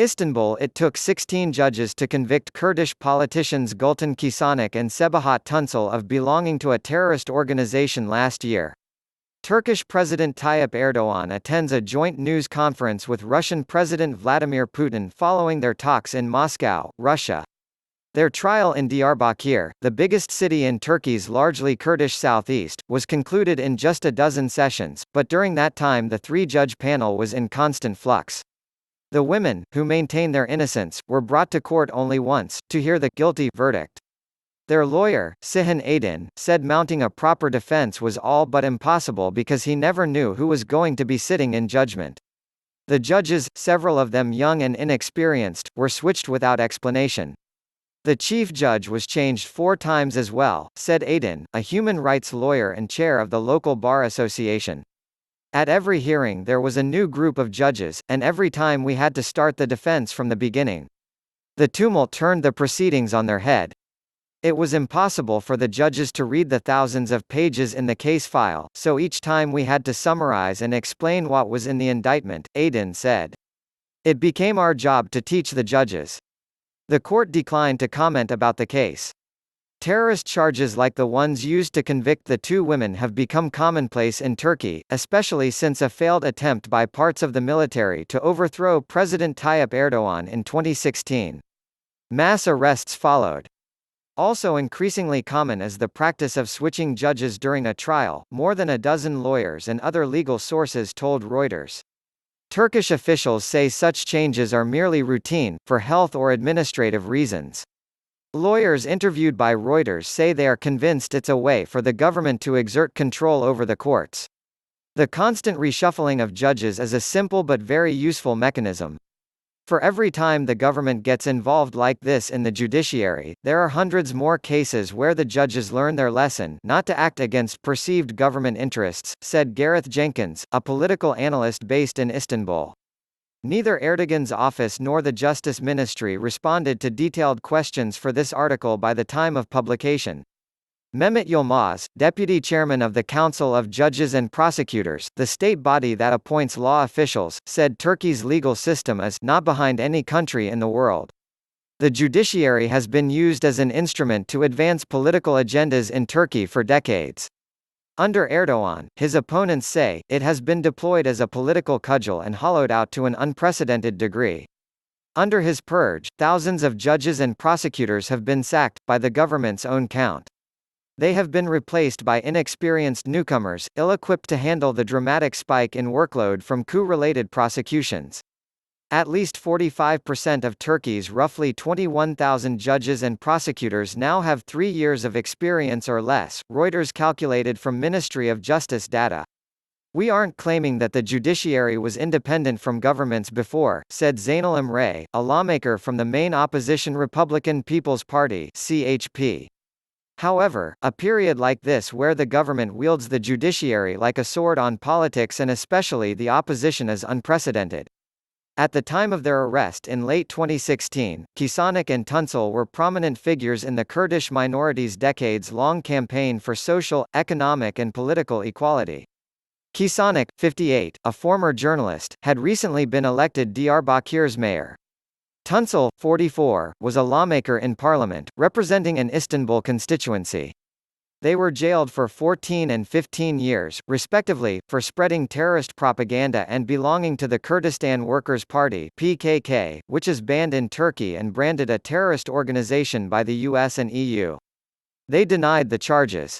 Istanbul It took 16 judges to convict Kurdish politicians Gultan Kisanak and Sebahat Tuncel of belonging to a terrorist organization last year. Turkish President Tayyip Erdogan attends a joint news conference with Russian President Vladimir Putin following their talks in Moscow, Russia. Their trial in Diyarbakir, the biggest city in Turkey's largely Kurdish southeast, was concluded in just a dozen sessions, but during that time the three-judge panel was in constant flux. The women, who maintain their innocence, were brought to court only once, to hear the guilty verdict. Their lawyer, Sihan Aydin, said mounting a proper defense was all but impossible because he never knew who was going to be sitting in judgment. The judges, several of them young and inexperienced, were switched without explanation. The chief judge was changed 4 times as well, said Aydin, a human rights lawyer and chair of the local bar association. At every hearing there was a new group of judges, and every time we had to start the defense from the beginning. The tumult turned the proceedings on their head. It was impossible for the judges to read the thousands of pages in the case file, so each time we had to summarize and explain what was in the indictment, Aydin said. It became our job to teach the judges. The court declined to comment about the case. Terrorist charges like the ones used to convict the 2 women have become commonplace in Turkey, especially since a failed attempt by parts of the military to overthrow President Tayyip Erdogan in 2016. Mass arrests followed. Also increasingly common is the practice of switching judges during a trial, more than a dozen lawyers and other legal sources told Reuters. Turkish officials say such changes are merely routine, for health or administrative reasons. Lawyers interviewed by Reuters say they are convinced it's a way for the government to exert control over the courts. The constant reshuffling of judges is a simple but very useful mechanism. For every time the government gets involved like this in the judiciary, there are hundreds more cases where the judges learn their lesson not to act against perceived government interests, said Gareth Jenkins, a political analyst based in Istanbul. Neither Erdogan's office nor the Justice Ministry responded to detailed questions for this article by the time of publication. Mehmet Yilmaz, deputy chairman of the Council of Judges and Prosecutors, the state body that appoints law officials, said Turkey's legal system is not behind any country in the world. The judiciary has been used as an instrument to advance political agendas in Turkey for decades. Under Erdogan, his opponents say, it has been deployed as a political cudgel and hollowed out to an unprecedented degree. Under his purge, thousands of judges and prosecutors have been sacked, by the government's own count. They have been replaced by inexperienced newcomers, ill-equipped to handle the dramatic spike in workload from coup-related prosecutions. At least 45% of Turkey's roughly 21,000 judges and prosecutors now have 3 years of experience or less, Reuters calculated from Ministry of Justice data. We aren't claiming that the judiciary was independent from governments before, said Zainal Emre, a lawmaker from the main opposition Republican People's Party (CHP). However, a period like this where the government wields the judiciary like a sword on politics and especially the opposition is unprecedented. At the time of their arrest in late 2016, Kisanak and Tuncel were prominent figures in the Kurdish minority's decades-long campaign for social, economic and political equality. Kisanak, 58, a former journalist, had recently been elected Diyarbakir's mayor. Tuncel, 44, was a lawmaker in parliament, representing an Istanbul constituency. They were jailed for 14 and 15 years, respectively, for spreading terrorist propaganda and belonging to the Kurdistan Workers' Party (PKK), which is banned in Turkey and branded a terrorist organization by the US and EU. They denied the charges.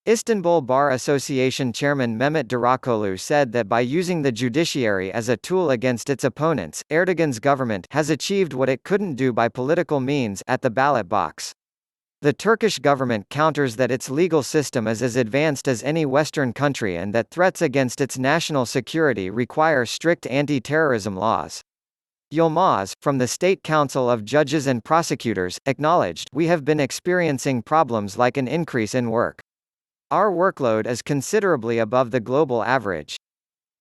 Istanbul Bar Association chairman Mehmet Durakoglu said that by using the judiciary as a tool against its opponents, Erdogan's government has achieved what it couldn't do by political means at the ballot box. The Turkish government counters that its legal system is as advanced as any Western country and that threats against its national security require strict anti-terrorism laws. Yilmaz, from the State Council of Judges and Prosecutors, acknowledged, "We have been experiencing problems like an increase in work. Our workload is considerably above the global average."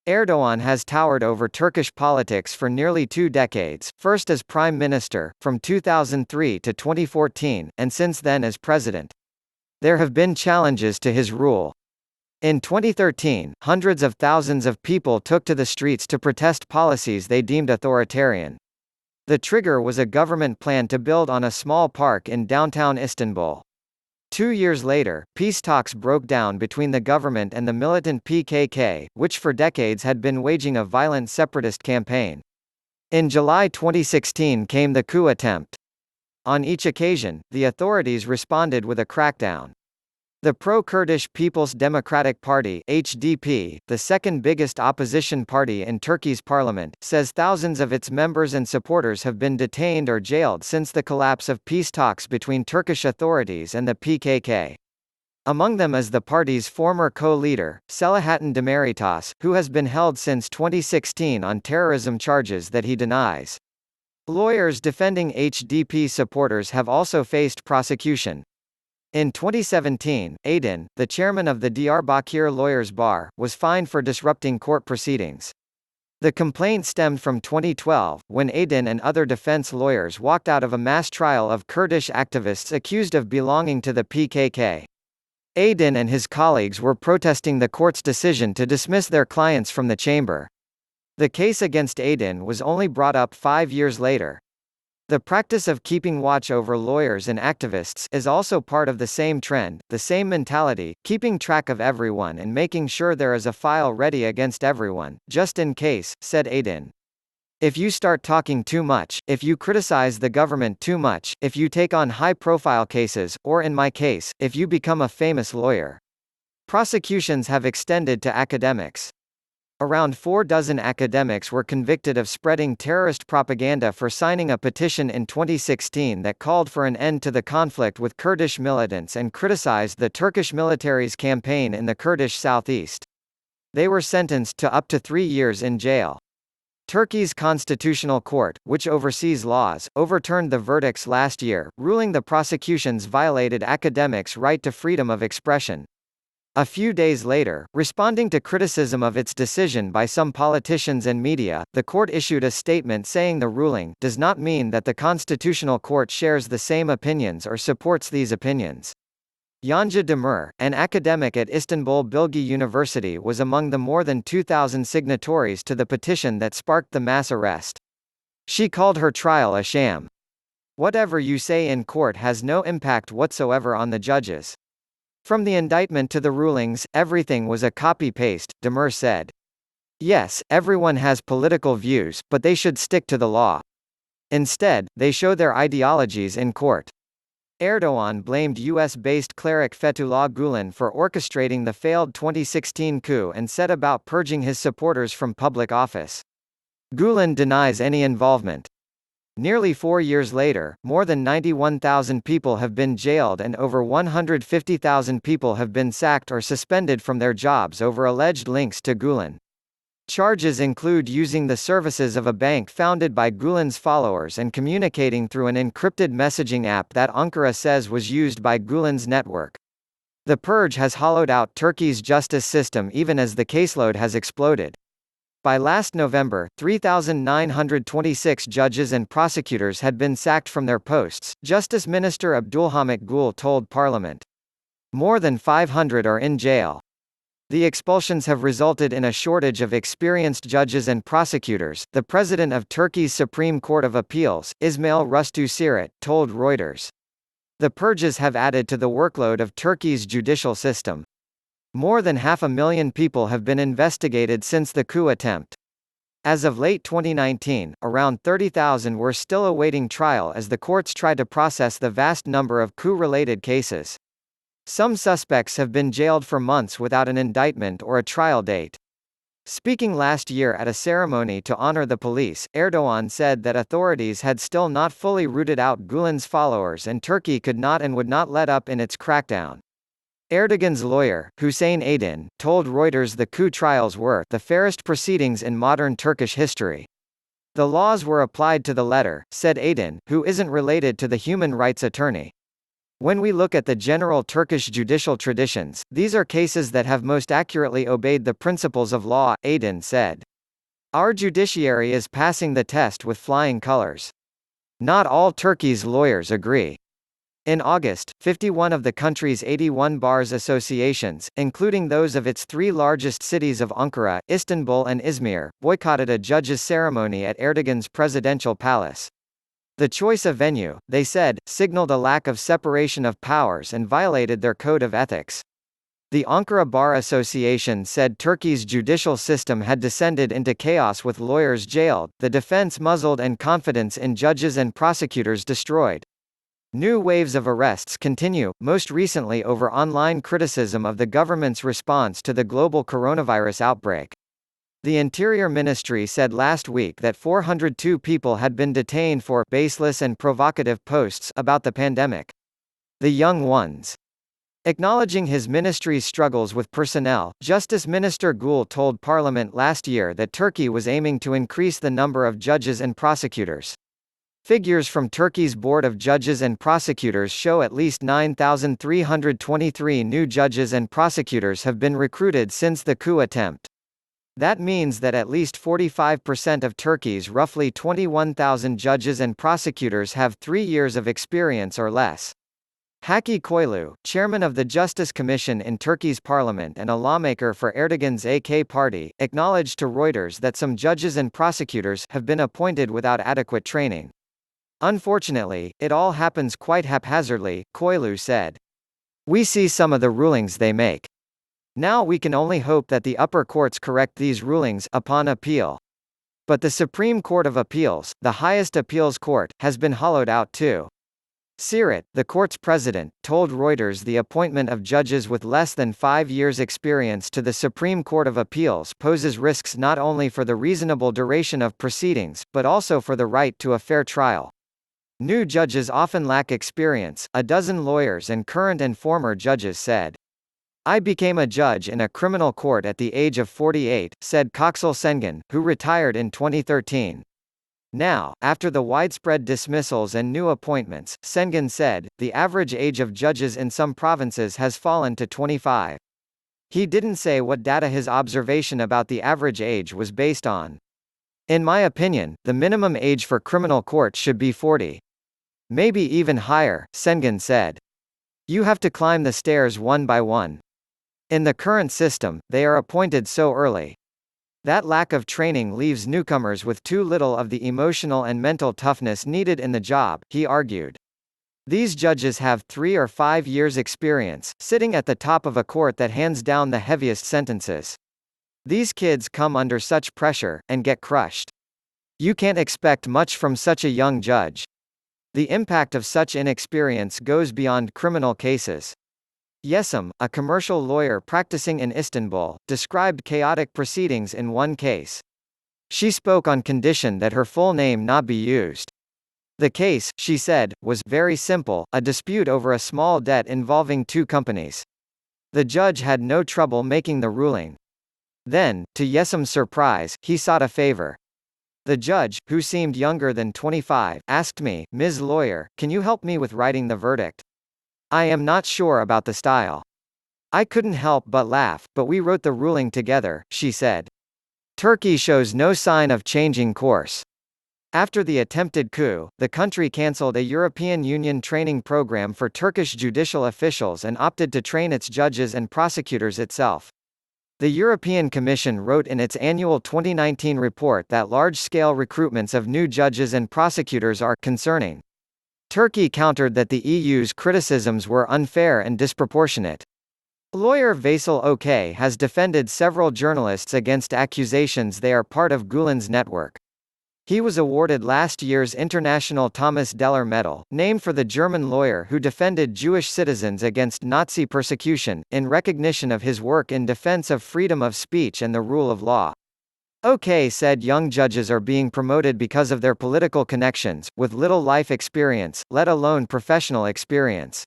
Erdogan has towered over Turkish politics for nearly 2 decades, first as prime minister, from 2003 to 2014, and since then as president. There have been challenges to his rule. In 2013, hundreds of thousands of people took to the streets to protest policies they deemed authoritarian. The trigger was a government plan to build on a small park in downtown Istanbul. 2 years later, peace talks broke down between the government and the militant PKK, which for decades had been waging a violent separatist campaign. In July 2016 came the coup attempt. On each occasion, the authorities responded with a crackdown. The pro-Kurdish People's Democratic Party (HDP), the second biggest opposition party in Turkey's parliament, says thousands of its members and supporters have been detained or jailed since the collapse of peace talks between Turkish authorities and the PKK. Among them is the party's former co-leader, Selahattin Demirtas, who has been held since 2016 on terrorism charges that he denies. Lawyers defending HDP supporters have also faced prosecution. In 2017, Aydin, the chairman of the Diyarbakir Lawyers Bar, was fined for disrupting court proceedings. The complaint stemmed from 2012, when Aydin and other defense lawyers walked out of a mass trial of Kurdish activists accused of belonging to the PKK. Aydin and his colleagues were protesting the court's decision to dismiss their clients from the chamber. The case against Aydin was only brought up 5 years later. The practice of keeping watch over lawyers and activists is also part of the same trend, the same mentality, keeping track of everyone and making sure there is a file ready against everyone, just in case, said Aydin. If you start talking too much, if you criticize the government too much, if you take on high-profile cases, or in my case, if you become a famous lawyer. Prosecutions have extended to academics. Around 4 dozen academics were convicted of spreading terrorist propaganda for signing a petition in 2016 that called for an end to the conflict with Kurdish militants and criticized the Turkish military's campaign in the Kurdish southeast. They were sentenced to up to 3 years in jail. Turkey's constitutional court, which oversees laws, overturned the verdicts last year, ruling the prosecutions violated academics' right to freedom of expression. A few days later, responding to criticism of its decision by some politicians and media, the court issued a statement saying the ruling does not mean that the Constitutional Court shares the same opinions or supports these opinions. Yonca Demir, an academic at Istanbul Bilgi University, was among the more than 2,000 signatories to the petition that sparked the mass arrest. She called her trial a sham. Whatever you say in court has no impact whatsoever on the judges. From the indictment to the rulings, everything was a copy-paste, Demir said. Yes, everyone has political views, but they should stick to the law. Instead, they show their ideologies in court. Erdogan blamed US-based cleric Fethullah Gulen for orchestrating the failed 2016 coup and set about purging his supporters from public office. Gulen denies any involvement. Nearly 4 years later, more than 91,000 people have been jailed and over 150,000 people have been sacked or suspended from their jobs over alleged links to Gulen. Charges include using the services of a bank founded by Gulen's followers and communicating through an encrypted messaging app that Ankara says was used by Gulen's network. The purge has hollowed out Turkey's justice system even as the caseload has exploded. By last November, 3,926 judges and prosecutors had been sacked from their posts, Justice Minister Abdulhamit Gül told Parliament. More than 500 are in jail. The expulsions have resulted in a shortage of experienced judges and prosecutors, the president of Turkey's Supreme Court of Appeals, Ismail Rustu Sirat, told Reuters. The purges have added to the workload of Turkey's judicial system. More than 500,000 people have been investigated since the coup attempt. As of late 2019, around 30,000 were still awaiting trial as the courts try to process the vast number of coup-related cases. Some suspects have been jailed for months without an indictment or a trial date. Speaking last year at a ceremony to honor the police, Erdogan said that authorities had still not fully rooted out Gulen's followers and Turkey could not and would not let up in its crackdown. Erdogan's lawyer, Hüseyin Aydin, told Reuters the coup trials were the fairest proceedings in modern Turkish history. The laws were applied to the letter, said Aydin, who isn't related to the human rights attorney. When we look at the general Turkish judicial traditions, these are cases that have most accurately obeyed the principles of law, Aydin said. Our judiciary is passing the test with flying colors. Not all Turkey's lawyers agree. In August, 51 of the country's 81 bars associations, including those of its three largest cities of Ankara, Istanbul and Izmir, boycotted a judge's ceremony at Erdogan's presidential palace. The choice of venue, they said, signaled a lack of separation of powers and violated their code of ethics. The Ankara Bar Association said Turkey's judicial system had descended into chaos with lawyers jailed, the defense muzzled and confidence in judges and prosecutors destroyed. New waves of arrests continue, most recently over online criticism of the government's response to the global coronavirus outbreak. The Interior Ministry said last week that 402 people had been detained for baseless and provocative posts about the pandemic. The young ones. Acknowledging his ministry's struggles with personnel, Justice Minister Gül told Parliament last year that Turkey was aiming to increase the number of judges and prosecutors. Figures from Turkey's Board of Judges and Prosecutors show at least 9,323 new judges and prosecutors have been recruited since the coup attempt. That means that at least 45% of Turkey's roughly 21,000 judges and prosecutors have 3 years of experience or less. Haki Koylu, chairman of the Justice Commission in Turkey's parliament and a lawmaker for Erdogan's AK party, acknowledged to Reuters that some judges and prosecutors have been appointed without adequate training. Unfortunately, it all happens quite haphazardly, Koylu said. We see some of the rulings they make. Now we can only hope that the upper courts correct these rulings upon appeal. But the Supreme Court of Appeals, the highest appeals court, has been hollowed out too. Sirit, the court's president, told Reuters the appointment of judges with less than 5 years' experience to the Supreme Court of Appeals poses risks not only for the reasonable duration of proceedings, but also for the right to a fair trial. New judges often lack experience, a dozen lawyers and current and former judges said. I became a judge in a criminal court at the age of 48, said Köksal Sengen, who retired in 2013. Now, after the widespread dismissals and new appointments, Sengen said, the average age of judges in some provinces has fallen to 25. He didn't say what data his observation about the average age was based on. In my opinion, the minimum age for criminal court should be 40. Maybe even higher, Sengen said. You have to climb the stairs one by one. In the current system, they are appointed so early. That lack of training leaves newcomers with too little of the emotional and mental toughness needed in the job, he argued. These judges have 3 or 5 years' experience, sitting at the top of a court that hands down the heaviest sentences. These kids come under such pressure, and get crushed. You can't expect much from such a young judge. The impact of such inexperience goes beyond criminal cases. Yesem, a commercial lawyer practicing in Istanbul, described chaotic proceedings in one case. She spoke on condition that her full name not be used. The case, she said, was very simple, a dispute over a small debt involving 2 companies. The judge had no trouble making the ruling. Then, to Yesem's surprise, he sought a favor. The judge, who seemed younger than 25, asked me, Ms. Lawyer, can you help me with writing the verdict? I am not sure about the style. I couldn't help but laugh, but we wrote the ruling together, she said. Turkey shows no sign of changing course. After the attempted coup, the country cancelled a European Union training program for Turkish judicial officials and opted to train its judges and prosecutors itself. The European Commission wrote in its annual 2019 report that large-scale recruitments of new judges and prosecutors are concerning. Turkey countered that the EU's criticisms were unfair and disproportionate. Lawyer Veysel Okay has defended several journalists against accusations they are part of Gülen's network. He was awarded last year's International Thomas Deller Medal, named for the German lawyer who defended Jewish citizens against Nazi persecution, in recognition of his work in defense of freedom of speech and the rule of law. OK said young judges are being promoted because of their political connections, with little life experience, let alone professional experience.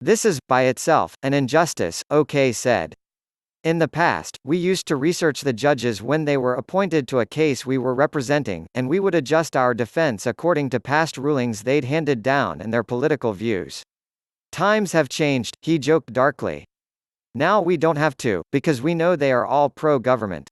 This is, by itself, an injustice, OK said. In the past, we used to research the judges when they were appointed to a case we were representing, and we would adjust our defense according to past rulings they'd handed down and their political views. Times have changed, he joked darkly. Now we don't have to, because we know they are all pro-government.